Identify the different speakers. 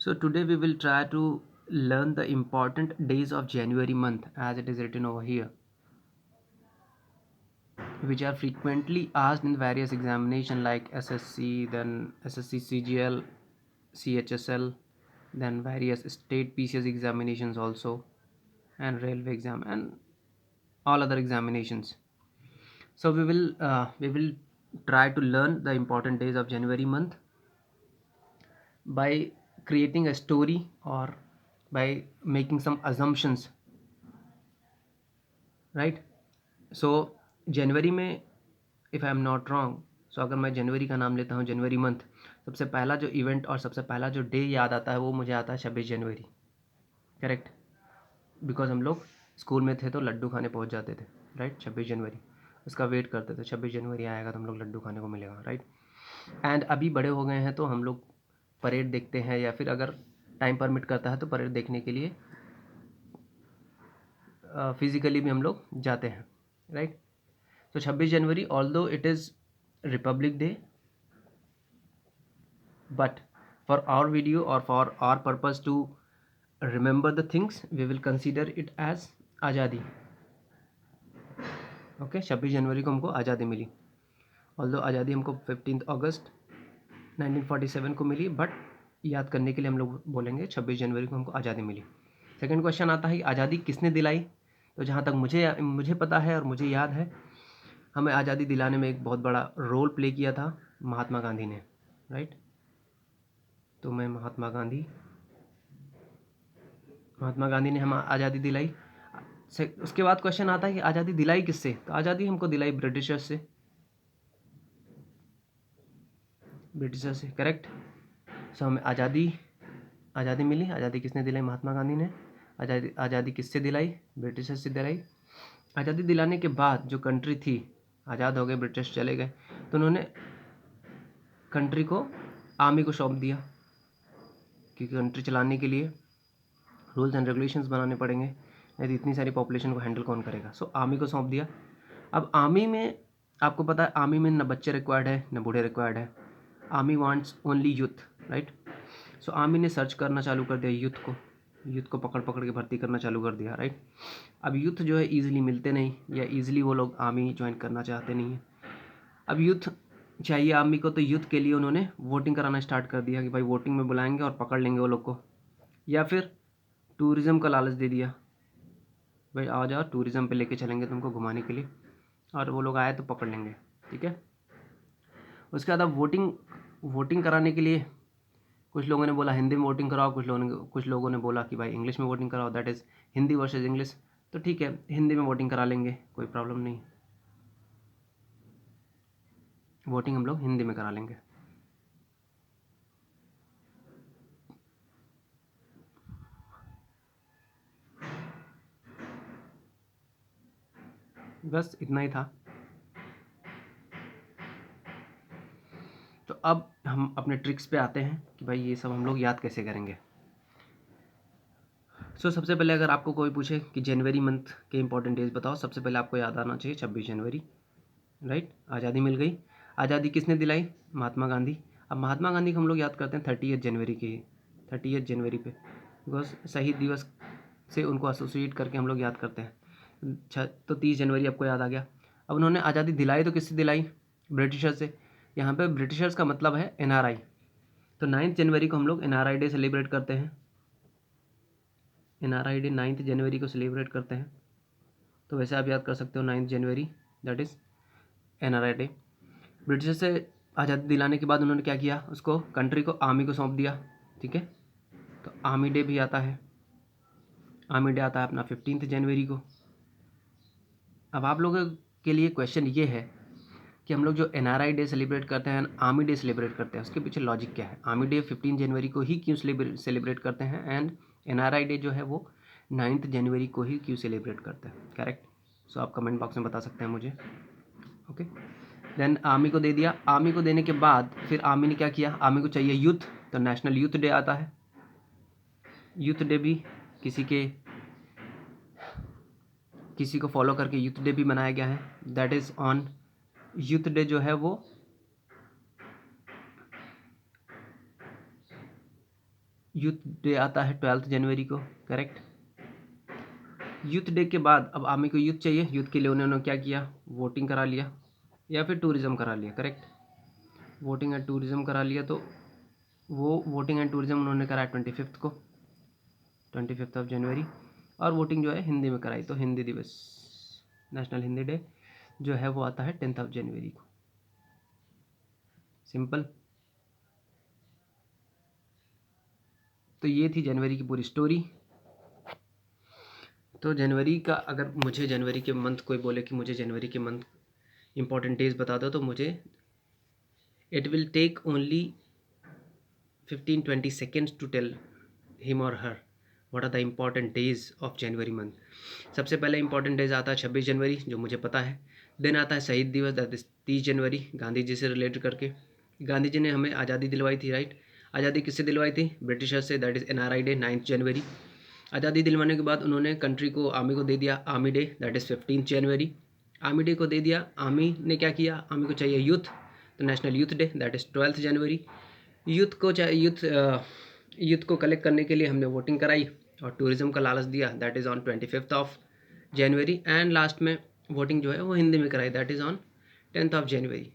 Speaker 1: So today we will try to learn the important days of January month as it is written over here, which are frequently asked in various examination like SSC, then SSC CGL, CHSL, then various state PCS examinations also, and railway exam and all other examinations. So we will try to learn the important days of January month by creating a story or by making some assumptions, right? So जनवरी में if I am not wrong, so अगर मैं जनवरी का नाम लेता हूँ, जनवरी month, सबसे पहला जो इवेंट और सबसे पहला जो डे याद आता है वो मुझे आता है 26 जनवरी। करेक्ट, बिकॉज हम लोग स्कूल में थे तो लड्डू खाने पहुँच जाते थे, राइट। 26 जनवरी उसका वेट करते थे, 26 जनवरी आएगा तो हम लोग लड्डू खाने को मिलेगा, राइट। एंड अभी बड़े हो गए हैं तो हम लोग परेड देखते हैं, या फिर अगर टाइम परमिट करता है तो परेड देखने के लिए फिज़िकली भी हम लोग जाते हैं, right. So 26 January, although it is Republic Day, but for our video or for our purpose to remember the things, we will consider it as आज़ादी। ओके, 26 जनवरी को हमको आज़ादी मिली। ऑल्दो आज़ादी हमको 15 अगस्त 1947 को मिली, बट याद करने के लिए हम लोग बोलेंगे 26 जनवरी को हमको आज़ादी मिली। सेकंड क्वेश्चन आता है कि आज़ादी किसने दिलाई। तो जहाँ तक मुझे पता है और मुझे याद है, हमें आज़ादी दिलाने में एक बहुत बड़ा रोल प्ले किया था महात्मा गांधी ने, राइट। तो मैं महात्मा गांधी ने हमें आज़ादी दिलाई। उसके बाद क्वेश्चन आता है कि आज़ादी दिलाई किससे। तो आज़ादी हमको दिलाई ब्रिटिशर्स से, करेक्ट। सो हमें आज़ादी मिली। आज़ादी किसने दिलाई, महात्मा गांधी ने। आज़ादी किससे दिलाई, ब्रिटिशर्स से दिलाई। आज़ादी दिलाने के बाद जो कंट्री थी, आज़ाद हो गए, ब्रिटिश चले गए, तो उन्होंने कंट्री को आर्मी को सौंप दिया, क्योंकि कंट्री चलाने के लिए रूल्स एंड रेगुलेशंस बनाने पड़ेंगे, नहीं तो इतनी सारी पॉपुलेशन को हैंडल कौन करेगा। सो आर्मी को सौंप दिया। अब आर्मी में आपको पता है, आर्मी में न बच्चे रिक्वायर्ड है न बूढ़े रिक्वायर्ड है। Army wants only youth, right. So army ने सर्च करना चालू कर दिया, यूथ को पकड़ पकड़ के भर्ती करना चालू कर दिया, राइट। अब यूथ जो है ईजिली मिलते नहीं, या ईजिली वो लोग आर्मी ज्वाइन करना चाहते नहीं हैं। अब यूथ चाहिए आर्मी को, तो यूथ के लिए उन्होंने वोटिंग कराना स्टार्ट कर दिया कि भाई वोटिंग में बुलाएंगे और पकड़ लेंगे वो लोग को। या फिर टूरिज़्म का लालच दे दिया, भाई आ जाओ टूरिज़्म पे लेके चलेंगे तुमको घुमाने के लिए, और वो लोग आए तो पकड़ लेंगे, ठीक है। उसके बाद अब वोटिंग कराने के लिए कुछ लोगों ने बोला हिंदी में वोटिंग कराओ, कुछ लोगों ने बोला कि भाई इंग्लिश में वोटिंग कराओ, that is Hindi versus English. तो ठीक है, हिंदी में वोटिंग करा लेंगे, कोई प्रॉब्लम नहीं, वोटिंग हम लोग हिंदी में करा लेंगे। बस इतना ही था। तो अब हम अपने ट्रिक्स पे आते हैं कि भाई ये सब हम लोग याद कैसे करेंगे। सबसे पहले अगर आपको कोई पूछे कि जनवरी मंथ के इंपॉर्टेंट डेज बताओ, सबसे पहले आपको याद आना चाहिए 26 जनवरी, राइट। आज़ादी मिल गई। आज़ादी किसने दिलाई, महात्मा गांधी। अब महात्मा गांधी को हम लोग याद करते हैं 30 जनवरी की, 30 जनवरी पे, बिकॉज शहीद दिवस से उनको एसोसिएट करके हम लोग याद करते हैं। अच्छा, तो 30 जनवरी आपको याद आ गया। अब उन्होंने आज़ादी दिलाई तो किससे दिलाई, ब्रिटिशर्स से। यहाँ पे ब्रिटिशर्स का मतलब है NRI। तो 9 जनवरी को हम लोग NRI डे सेलिब्रेट करते हैं। NRI डे 9 जनवरी को सेलिब्रेट करते हैं। तो वैसे आप याद कर सकते हो 9 जनवरी, that is NRI day. Britishers से आज़ादी दिलाने के बाद उन्होंने क्या किया, उसको कंट्री को आर्मी को सौंप दिया, ठीक है। तो आर्मी डे भी आता है। आर्मी डे आता है अपना 15 जनवरी को। अब आप लोगों के लिए क्वेश्चन ये है कि हम लोग जो NRI डे सेलिब्रेट करते हैं, आर्मी डे सेलिब्रेट करते हैं, उसके पीछे लॉजिक क्या है। आर्मी डे 15 जनवरी को ही क्यों सेलिब्रेट करते हैं, एंड NRI डे जो है वो 9 जनवरी को ही क्यों सेलिब्रेट करते हैं, करेक्ट। सो आप कमेंट बॉक्स में बता सकते हैं मुझे, ओके। देन आर्मी को दे दिया। आर्मी को देने के बाद फिर आर्मी ने क्या किया, आर्मी को चाहिए यूथ, तो नेशनल यूथ डे आता है। यूथ डे भी किसी को फॉलो करके यूथ डे भी मनाया गया है, that is on youth day जो है वो यूथ डे आता है 12 जनवरी को, करेक्ट। यूथ डे के बाद अब आर्मी को यूथ चाहिए, यूथ के लिए उन्होंने क्या किया, वोटिंग करा लिया या फिर टूरिज़्म करा लिया, करेक्ट। वोटिंग एंड टूरिज़्म करा लिया, तो वो वोटिंग एंड टूरिज़्म उन्होंने कराया 25 को, 25 जनवरी। और वोटिंग जो है हिंदी में कराई, तो हिंदी दिवस, नेशनल हिंदी डे जो है वो आता है 10 जनवरी को। सिंपल। तो ये थी जनवरी की पूरी स्टोरी। तो जनवरी का, अगर मुझे जनवरी के मंथ कोई बोले कि मुझे जनवरी के मंथ इंपॉर्टेंट डेज बता दो, तो मुझे it will take only 15-20 seconds to tell him or her what are the important days of January month। सबसे पहले इंपॉर्टेंट डेज आता है 26 जनवरी, जो मुझे पता है। देन आता है शहीद दिवस, दैट इज 30 जनवरी, गांधी जी से रिलेटेड करके। गांधी जी ने हमें आज़ादी दिलवाई थी, राइट। आज़ादी किससे दिलवाई थी, ब्रिटिशर से, दैट इज़ NRI डे 9 जनवरी। आज़ादी दिलवाने के बाद उन्होंने कंट्री को, आर्मी को दे दिया army day, that is 15 January. Army day को दे दिया, आर्मी ने क्या किया, आर्मी को चाहिए यूथ, तो national youth day, that is 12 January. Youth को यूथ को कलेक्ट करने के लिए हमने वोटिंग कराई और टूरिज़्म का लालच दिया, that is on 25 January. And last में वोटिंग जो है वो हिंदी में कराई, दैट इज़ ऑन 10 जनवरी।